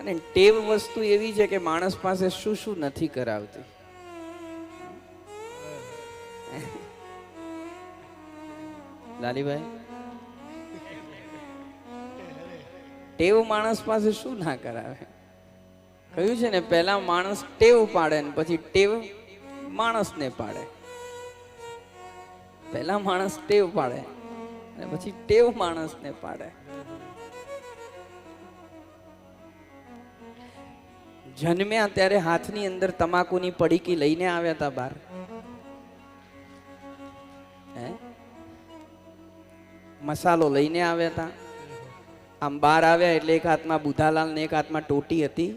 અને ટેવ વસ્તુ એવી છે કે માણસ પાસે શું શું નથી કરાવતી. લાલીભાઈ, ટેવ માણસ પાસે શું ના કરાવે? કહ્યું છે ને, પહેલા માણસ ટેવ પાડે ને પછી ટેવ માણસને પાડે. પહેલા માણસ ટેવ પાડે અને પછી ટેવ માણસને પાડે. જન્મ્યા ત્યારે હાથની અંદર તમાકુની પડીકી લઈને આવ્યા હતા બહાર. મસાલો લઈને આવ્યા હતા. આમ બહાર આવ્યા એટલે એક હાથમાં બુધાલાલ ને એક હાથમાં ટોટી હતી.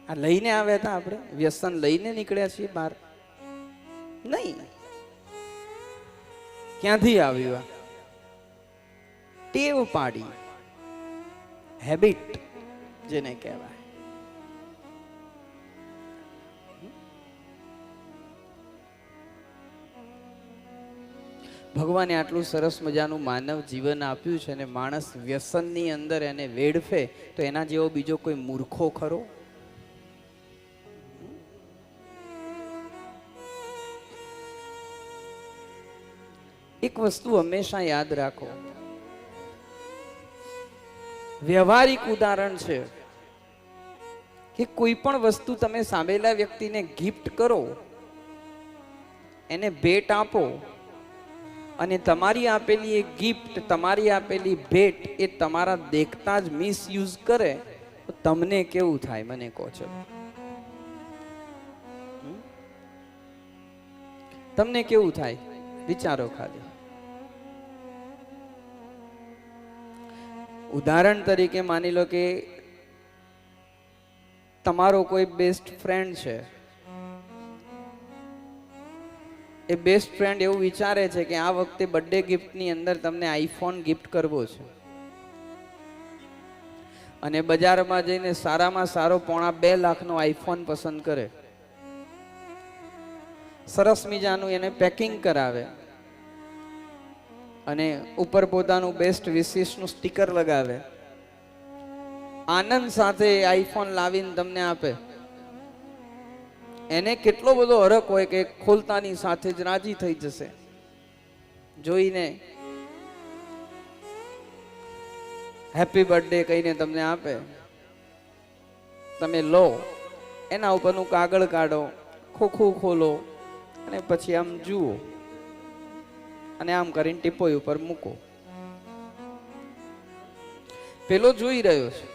આ લઈને આવ્યા હતા. આપણે વ્યસન લઈને નીકળ્યા છીએ બહાર? નહીં. ક્યાંથી આવ્યું? ટેવ પાડી, હેબિટ જેને કહેવાય. ભગવાને આટલું સરસ મજાનું માનવ જીવન આપ્યું છે અને માણસ વ્યસનની અંદર એને વેડફે તો એના જેવો બીજો કોઈ મૂર્ખો ખરો? એક વસ્તુ હંમેશા યાદ રાખો, વ્યવહારિક ઉદાહરણ છે કે કોઈ પણ વસ્તુ તમે સામેલા વ્યક્તિને ગિફ્ટ કરો, એને ભેટ આપો અને તમારી આપેલી એ ગિફ્ટ, તમારી આપેલી ભેટ એ તમારા દેખતા જ મિસયુઝ કરે તો તમને કેવું થાય? મને કહો છો. તમને કેવું થાય? વિચારો ખાલી. ઉદાહરણ તરીકે માની લો કે તમારો કોઈ બેસ્ટ ફ્રેન્ડ છે. એ બેસ્ટ ફ્રેન્ડ એવું વિચારે છે કે આ વખતે બર્થડે ગિફ્ટની અંદર તમને આઈફોન ગિફ્ટ કરવો છે અને બજારમાં જઈને સારામાં સારો $2.5 લાખનો આઈફોન પસંદ કરે. સરસ મજાનું એને પેકિંગ કરાવે અને ઉપર પોતાનું બેસ્ટ વિશિસનું સ્ટીકર લગાવે. આનંદ સાથે આઈફોન લાવીને તમને આપે. એને કેટલો બધો હરખ હોય કે ખોલતાની સાથે જ રાજી થઈ જશે જોઈને. હેપી બર્થડે કહીને તમને આપે. તમે લો, એના ઉપરનું કાગળ કાઢો, ખોખું ખોલો અને પછી આમ જુઓ અને આમ કરીને ટીપોઈ ઉપર મૂકો. પેલો જોઈ રહ્યો છે.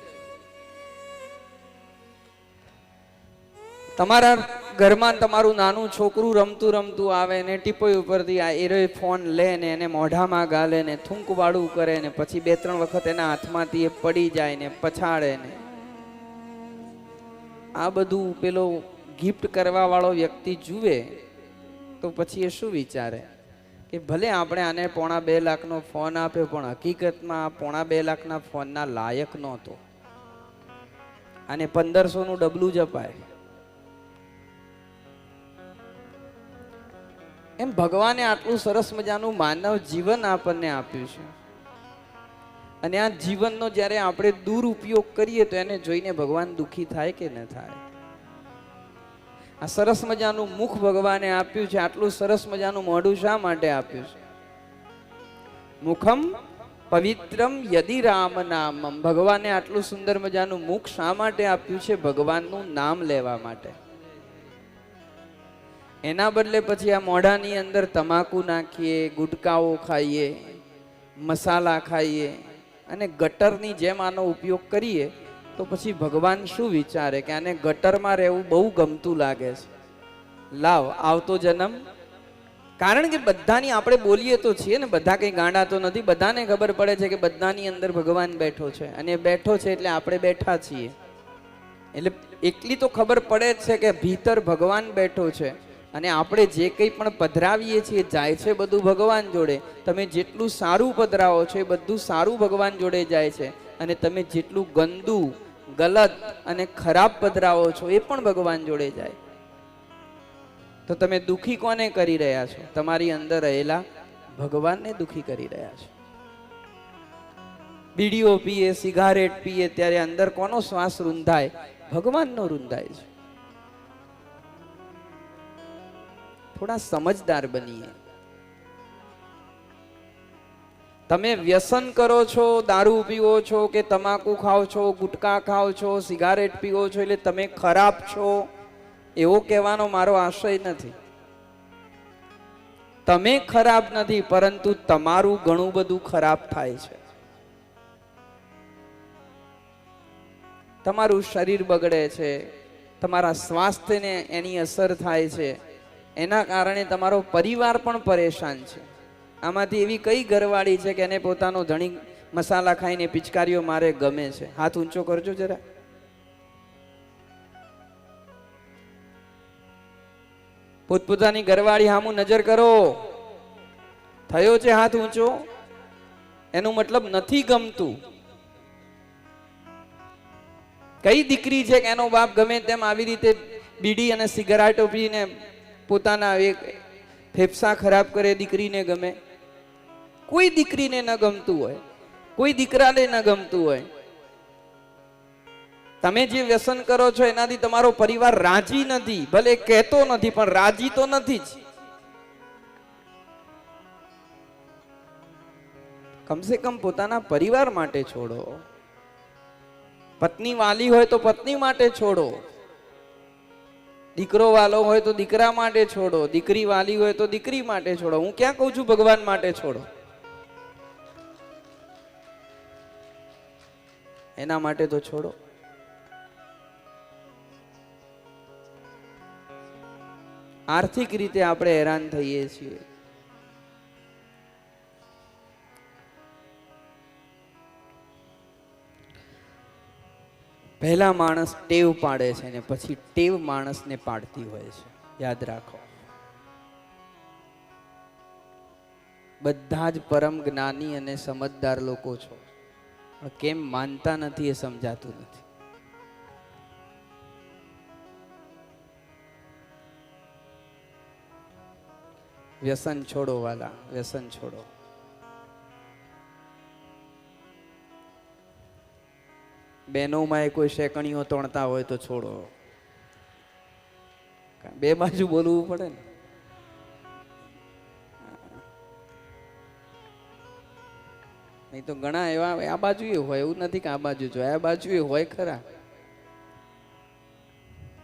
તમારા ઘરમાં તમારું નાનું છોકરું રમતું રમતું આવે ને ટીપોઈ ઉપરથી આ એરો ફોન લે ને એને મોઢામાં ગાલે ને થૂંકવાળું કરે ને પછી 2-3 વખત એના હાથમાંથી એ પડી જાય ને પછાડે ને આ બધું પેલો ગિફ્ટ કરવા વાળો વ્યક્તિ જુએ તો પછી એ શું વિચારે કે ભલે આપણે આને $2.5 લાખનો ફોન આપ્યો પણ હકીકતમાં આ $2.5 લાખના ફોનના લાયક નહોતો. આને 1500નું ડબલું જ અપાય. એમ ભગવાને આટલું સરસ મજાનું માનવ જીવન આપણને આપ્યું છે અને આ જીવનનો જ્યારે આપણે દુરુપયોગ કરીએ તો એને જોઈને ભગવાન દુઃખી થાય કે ન થાય? આ સરસ મજાનું મુખ ભગવાને આપ્યું છે, આટલું સરસ મજાનું મોઢું શા માટે આપ્યું છે? મુખમ પવિત્રમ યદિ રામ નામમ. ભગવાને આટલું સુંદર મજાનું મુખ શા માટે આપ્યું છે? ભગવાનનું નામ લેવા માટે. એના બદલે પછી આ મોઢાની અંદર તમાકુ નાખીએ, ગુટકાઓ ખાઈએ, મસાલા ખાઈએ અને ગટરની જેમ આનો ઉપયોગ કરીએ તો પછી ભગવાન શું વિચારે કે આને ગટરમાં રહેવું બહુ ગમતું લાગે છે, લાવ આવતો જન્મ. કારણ કે બધાની આપણે બોલીએ તો છીએ ને, બધા કંઈ ગાંડા તો નથી. બધાને ખબર પડે છે કે બધાની અંદર ભગવાન બેઠો છે અને બેઠો છે એટલે આપણે બેઠા છીએ. એટલે એટલી તો ખબર પડે જ છે કે ભીતર ભગવાન બેઠો છે અને આપણે જે કંઈ પણ પધરાવીએ છીએ જાય છે બધું ભગવાન જોડે. તમે જેટલું સારું પધરાવો છો એ બધું સારું ભગવાન જોડે જાય છે અને તમે જેટલું ગંદુ, ગલત અને ખરાબ પધરાવો છો એ પણ ભગવાન જોડે જાય. તો તમે દુઃખી કોને કરી રહ્યા છો? તમારી અંદર રહેલા ભગવાનને દુઃખી કરી રહ્યા છો. બીડીઓ પીએ, સિગારેટ પીએ, ત્યારે અંદર કોનો શ્વાસ રૂંધાય? ભગવાનનો રૂંધાય છે. થોડા સમજદાર બનીએ. તમે વ્યસન કરો છો, દારૂ પીવો છો કે તમાકુ ખાઓ છો, ગુટકા ખાઓ છો, સિગારેટ પીવો છો એટલે તમે ખરાબ છો એવો કહેવાનો મારો આશય નથી. તમે ખરાબ નથી, પરંતુ તમારું ઘણું બધું ખરાબ થાય છે. તમારું શરીર બગડે છે, તમારા સ્વાસ્થ્યને એની અસર થાય છે, એના કારણે તમારો પરિવાર પણ પરેશાન છે. આમાંથી એવી કઈ ઘરવાળી છે કે એને પોતાનો ધણી મસાલા ખાઈને પિચકારીઓ મારે ગમે છે? હાથ ઊંચો કરજો જરા. પોતપોતાની ઘરવાળી સામું નજર કરો. થયો છે હાથ ઊંચો? એનું મતલબ નથી ગમતું. કઈ દીકરી છે કે એનો બાપ ગમે તેમ આવી રીતે બીડી અને સિગારેટો પીને પોતાના એક ફેફસા ખરાબ કરે? દીકરીને ગમે? કોઈ દીકરીને ન ગમતું હોય, કોઈ દીકરાને ન ગમતું હોય. તમે જે વ્યસન કરો છો એનાથી તમારો પરિવાર રાજી નથી. ભલે કહેતો નથી પણ રાજી તો નથી જ. કમસે કમ પોતાના પરિવાર માટે છોડો. પત્ની વાલી હોય તો પત્ની માટે છોડો. દીકરો વાલો હોય તો દીકરા માટે છોડો. દીકરી વાલી હોય તો દીકરી માટે છોડો. હું ક્યાં કહું છું ભગવાન માટે છોડો? એના માટે તો છોડો. આર્થિક રીતે આપણે હેરાન થઈએ છીએ. પહેલા માણસ ટેવ પાડે છે ને પછી ટેવ માણસને પાડતી હોય છે. યાદ રાખો. બધા જ પરમ જ્ઞાની અને સમજદાર લોકો છો, પણ કેમ માનતા નથી એ સમજાતું નથી. વ્યસન છોડો વાલા, વ્યસન છોડો. બહેનોમાં કોઈ શેકણીઓ તોડતા હોય તો છોડો. બે બાજુ બોલવું પડે ને. નહીં તો ઘણા એવા આ બાજુ હોય, એવું નથી કે આ બાજુ જો, આ બાજુ હોય ખરા.